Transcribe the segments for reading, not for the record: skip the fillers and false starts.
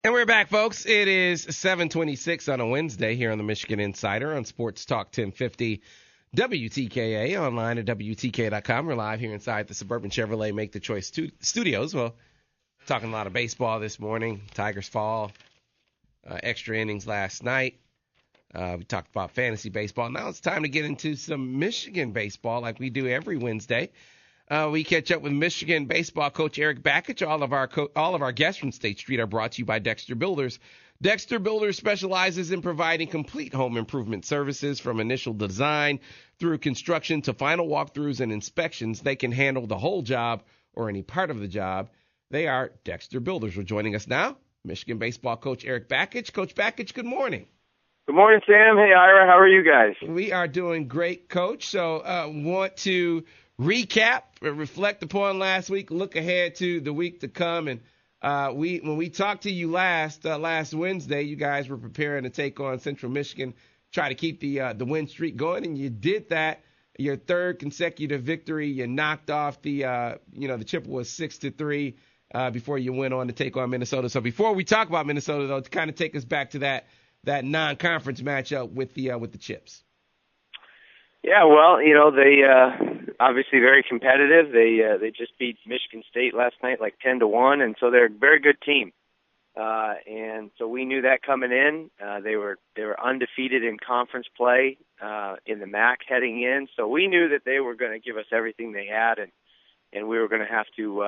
And we're back, folks. It is 7:26 on a Wednesday here on the Michigan Insider on Sports Talk 1050 WTKA, online at WTK.com. We're live here inside the Suburban Chevrolet Make the Choice studios. Well, talking a lot of baseball this morning. Tigers fall, extra innings last night. We talked about fantasy baseball. Now it's time to get into some Michigan baseball like we do every Wednesday. We catch up with Michigan baseball coach Eric Bakich. All of our guests from State Street are brought to you by Dexter Builders. Dexter Builders specializes in providing complete home improvement services from initial design through construction to final walkthroughs and inspections. They can handle the whole job or any part of the job. They are Dexter Builders. We're joining us now, Michigan baseball coach Eric Bakich. Coach Bakich, good morning. Good morning, Sam. Hey, Ira. How are you guys? We are doing great, Coach. So want to recap, reflect upon last week, look ahead to the week to come. And when we talked to you last Wednesday, you guys were preparing to take on Central Michigan, try to keep the win streak going, and you did that. Your third consecutive victory. You knocked off the Chippewa 6-3 before you went on to take on Minnesota. So before we talk about Minnesota, though, to kind of take us back to that non-conference matchup with the Chips. Yeah, well, they obviously very competitive. They just beat Michigan State last night like 10-1, and so they're a very good team. And so we knew that coming in. They were undefeated in conference play in the MAC heading in, so we knew that they were going to give us everything they had, and we were going to have to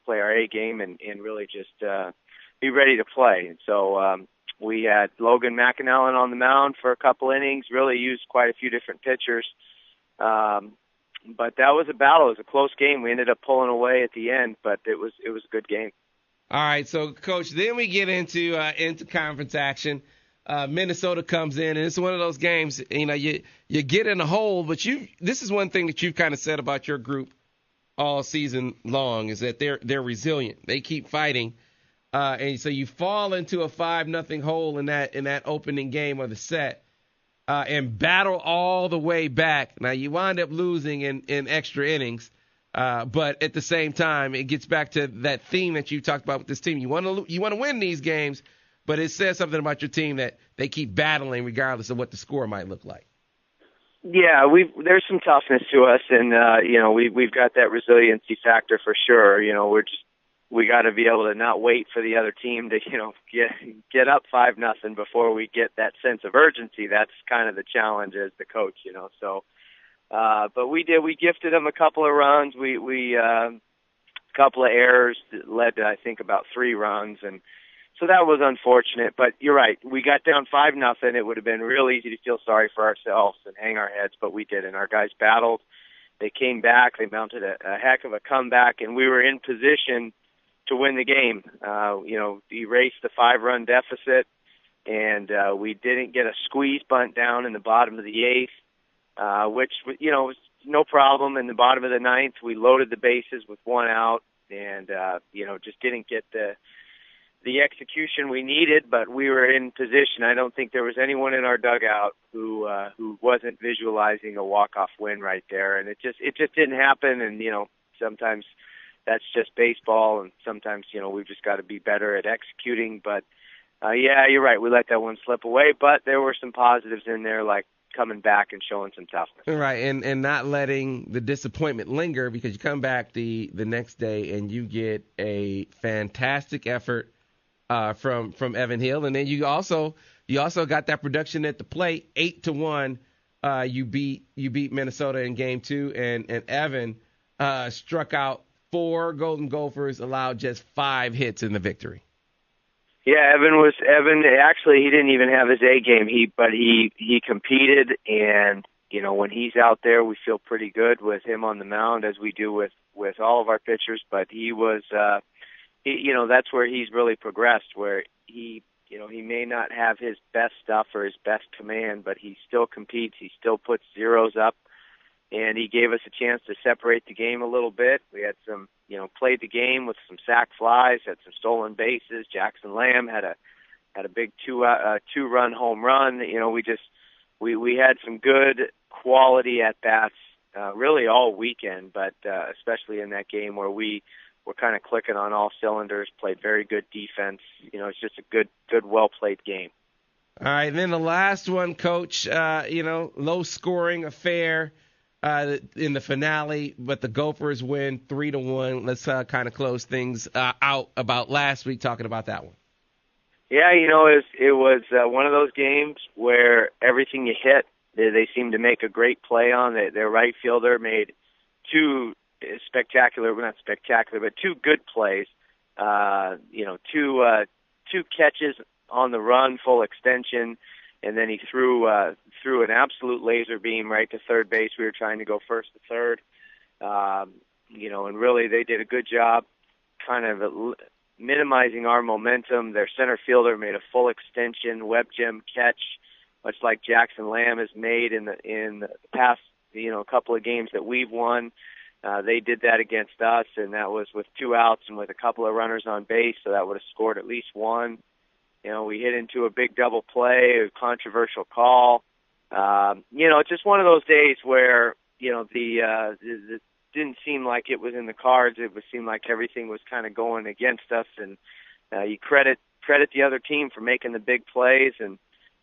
play our A game and really just be ready to play. And so we had Logan McAnallen on the mound for a couple innings, really used quite a few different pitchers. But that was a battle. It was a close game. We ended up pulling away at the end, but it was a good game. All right, so, Coach, then we get into conference action. Minnesota comes in, and it's one of those games, you get in a hole, but this is one thing that you've kind of said about your group all season long is that they're resilient. They keep fighting. And so you fall into a 5-0 hole in that opening game of the set and battle all the way back. Now, you wind up losing in extra innings, but at the same time, it gets back to that theme that you talked about with this team. You want to win these games, but it says something about your team that they keep battling regardless of what the score might look like. Yeah, there's some toughness to us, and we've got that resiliency factor for sure. We got to be able to not wait for the other team to, get up 5-0 before we get that sense of urgency. That's kind of the challenge as the coach, So, but we did. We gifted them a couple of runs. We a couple of errors that led to, I think, about 3 runs, and so that was unfortunate. But you're right. We got down 5-0. It would have been real easy to feel sorry for ourselves and hang our heads, but we didn't. Our guys battled. They came back. They mounted a heck of a comeback, and we were in position to win the game. Erased the 5-run deficit, and we didn't get a squeeze bunt down in the bottom of the 8th, which, was no problem. In the bottom of the 9th, we loaded the bases with 1 out and, just didn't get the execution we needed, but we were in position. I don't think there was anyone in our dugout who wasn't visualizing a walk-off win right there, and it just didn't happen. And, sometimes that's just baseball, and sometimes, we've just got to be better at executing. But, yeah, you're right. We let that one slip away, but there were some positives in there, like coming back and showing some toughness. Right, and not letting the disappointment linger, because you come back the next day and you get a fantastic effort from Evan Hill, and then you also got that production at the plate, 8-1. You beat Minnesota in game 2, and Evan struck out 4 Golden Gophers, allowed just 5 hits in the victory. Yeah, Evan. Actually, he didn't even have his A game. He competed, and when he's out there, we feel pretty good with him on the mound, as we do with all of our pitchers. But he was, that's where he's really progressed. Where he may not have his best stuff or his best command, but he still competes. He still puts zeros up. And he gave us a chance to separate the game a little bit. We had some, played the game with some sac flies, had some stolen bases. Jackson Lamb had a big 2-run home run. We had some good quality at bats really all weekend, but especially in that game where we we're kind of clicking on all cylinders. Played very good defense. It's just a good, well played game. All right, and then the last one, Coach. Low scoring affair in the finale, but the Gophers win 3-1. Let's kind of close things out about last week, talking about that one. Yeah, it was one of those games where everything you hit, they seemed to make a great play on. Their right fielder made two good plays. Two catches on the run, full extension, and then he threw an absolute laser beam right to third base. We were trying to go first to third, and really they did a good job kind of minimizing our momentum. Their center fielder made a full extension web gem catch, much like Jackson Lamb has made in the past couple of games that we've won. They did that against us, and that was with 2 outs and with a couple of runners on base, so that would have scored at least one. We hit into a big double play, a controversial call. It's just one of those days where, it didn't seem like it was in the cards. It would seem like everything was kind of going against us, and you credit the other team for making the big plays, and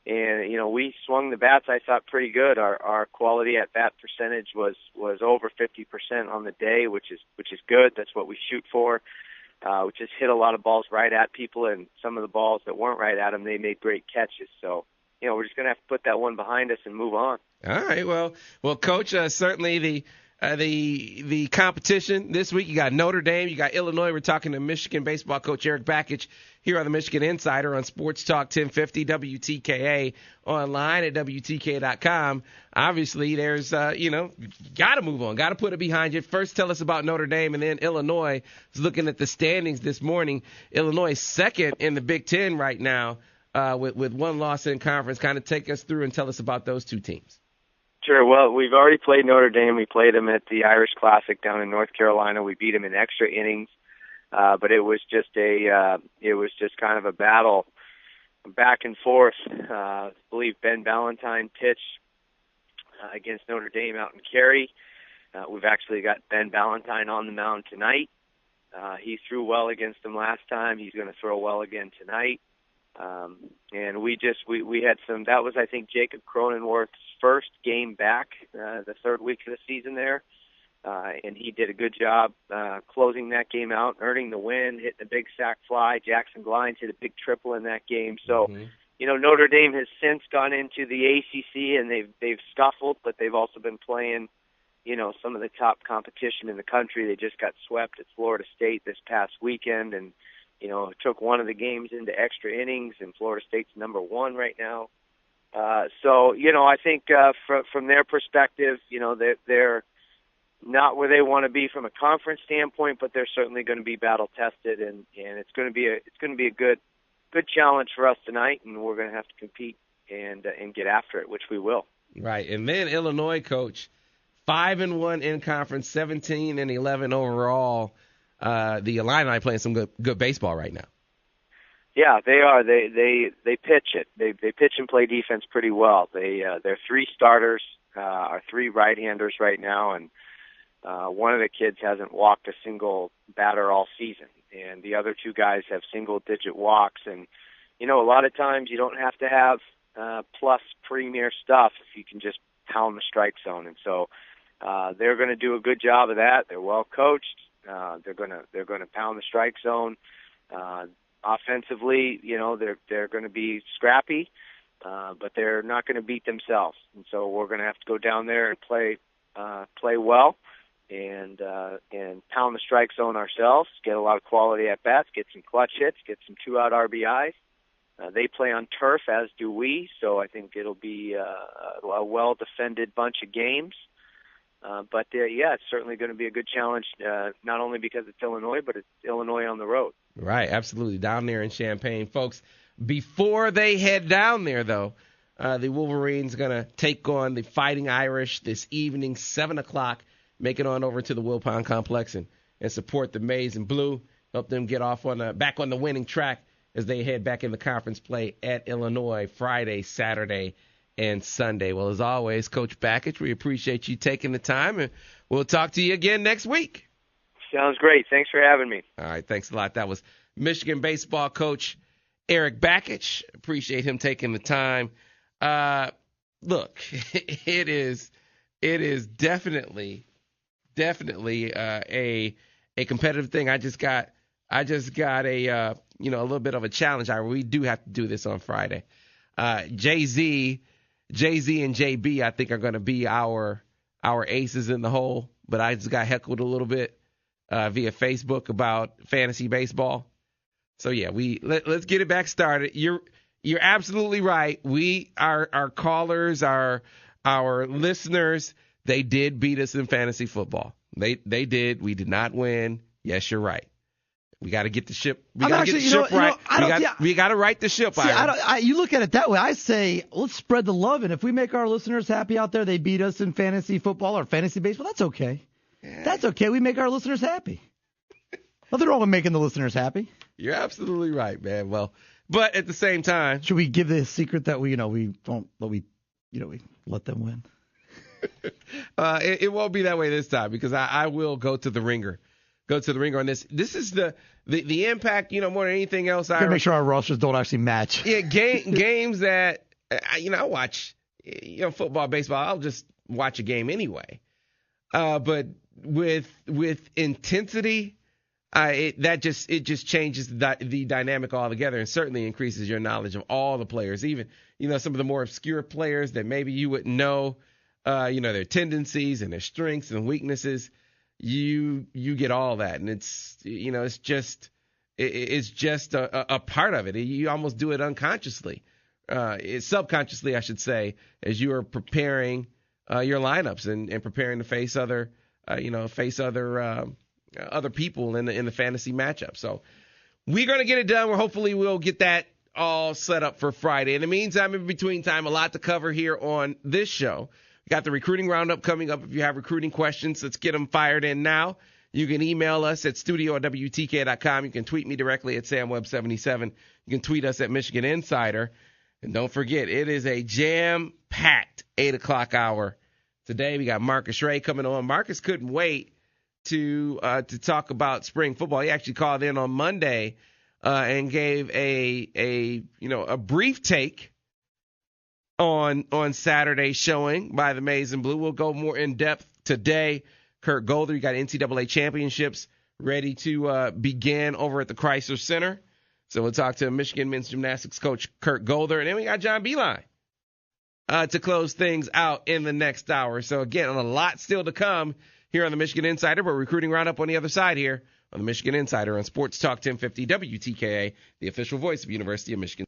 we swung the bats, I thought, pretty good. Our quality at bat percentage was over 50% on the day, which is good. That's what we shoot for. We just hit a lot of balls right at people, and some of the balls that weren't right at them, they made great catches. So, we're just going to have to put that one behind us and move on. All right. Well, Coach, certainly the competition this week, you got Notre Dame, you got Illinois. We're talking to Michigan baseball coach Eric Bakich here on the Michigan Insider on Sports Talk 1050 WTKA, online at WTK.com. Obviously, there's, got to move on, got to put it behind you. First, tell us about Notre Dame, and then Illinois. I was looking at the standings this morning. Illinois second in the Big Ten right now with one loss in conference. Kind of take us through and tell us about those two teams. Sure. Well, we've already played Notre Dame. We played them at the Irish Classic down in North Carolina. We beat them in extra innings, but it was just kind of a battle back and forth. I believe Ben Ballantyne pitched against Notre Dame out in Cary. We've actually got Ben Ballantyne on the mound tonight. He threw well against them last time. He's going to throw well again tonight. And we had some, that was, I think, Jacob Cronenworth's first game back, the third week of the season there. And he did a good job, closing that game out, earning the win, hitting a big sac fly. Jackson Glines hit a big triple in that game. So, Notre Dame has since gone into the ACC, and they've scuffled, but they've also been playing, some of the top competition in the country. They just got swept at Florida State this past weekend, and took one of the games into extra innings, and Florida State's number 1 right now. So, I think from their perspective, they're not where they want to be from a conference standpoint, but they're certainly going to be battle tested, and it's going to be a good challenge for us tonight, and we're going to have to compete and get after it, which we will. Right, and then Illinois, Coach, 5-1 in conference, 17-11 overall. The Illini playing some good baseball right now. Yeah, they are. They pitch it. They pitch and play defense pretty well. Their 3 starters are 3 right-handers right now, and one of the kids hasn't walked a single batter all season, and the other 2 guys have single-digit walks. And a lot of times you don't have to have plus premier stuff if you can just pound the strike zone. And so they're going to do a good job of that. They're well coached. They're going to pound the strike zone. Offensively, they're going to be scrappy, but they're not going to beat themselves. And so we're going to have to go down there and play well, and pound the strike zone ourselves. Get a lot of quality at bats. Get some clutch hits. Get some 2-out RBIs. They play on turf, as do we. So I think it'll be a well defended bunch of games. But it's certainly going to be a good challenge, not only because it's Illinois, but it's Illinois on the road. Right, absolutely, down there in Champaign. Folks, before they head down there, though, the Wolverines going to take on the Fighting Irish this evening, 7 o'clock, make it on over to the Wilpon Complex and support the Maize and Blue, help them get back on the winning track as they head back in the conference play at Illinois Friday, Saturday, and Sunday. Well, as always, Coach Bakich, we appreciate you taking the time, and we'll talk to you again next week. Sounds great. Thanks for having me. All right, thanks a lot. That was Michigan baseball coach Eric Bakich. Appreciate him taking the time. Look, it is definitely a competitive thing. I just got a little bit of a challenge. We do have to do this on Friday. Jay-Z and JB, I think, are going to be our aces in the hole. But I just got heckled a little bit via Facebook about fantasy baseball. So yeah, let's get it back started. You're absolutely right. Our callers, our listeners, they did beat us in fantasy football. They did. We did not win. Yes, you're right. We got to get the ship. We got to get the ship right. We got to right the ship. You look at it that way. I say let's spread the love, and if we make our listeners happy out there, they beat us in fantasy football or fantasy baseball. That's okay. Yeah. That's okay. We make our listeners happy. Nothing wrong with making the listeners happy. You're absolutely right, man. Well, but at the same time, should we give the secret that we let them win? It won't be that way this time because I will go to the ringer. Go to the ringer on this. This is the impact, more than anything else. I make sure our rosters don't actually match. Yeah, games that I watch. Football, baseball. I'll just watch a game anyway. But with intensity. It just changes the dynamic altogether, and certainly increases your knowledge of all the players, even some of the more obscure players that maybe you wouldn't know, their tendencies and their strengths and weaknesses. You get all that, and it's just a part of it. You almost do it unconsciously, subconsciously, I should say, as you are preparing your lineups and preparing to face other people in the fantasy matchup. So we're going to get it done. Hopefully we'll get that all set up for Friday. In the meantime, in between time, a lot to cover here on this show. We got the recruiting roundup coming up. If you have recruiting questions, let's get them fired in now. You can email us at studio@wtk.com. You can tweet me directly at SamWebb77. You can tweet us at Michigan Insider. And don't forget, it is a jam-packed 8 o'clock hour. Today we got Marcus Ray coming on. Marcus couldn't wait to talk about spring football. He actually called in on Monday and gave a brief take on Saturday's showing by the Maize and Blue. We'll go more in depth today. Kurt Golder, you got NCAA championships ready to begin over at the Chrysler Center. So we'll talk to Michigan men's gymnastics coach Kurt Golder, and then we got John Beeline to close things out in the next hour. So again, a lot still to come here on the Michigan Insider, but recruiting roundup on the other side here on the Michigan Insider on Sports Talk 1050 WTKA, the official voice of University of Michigan.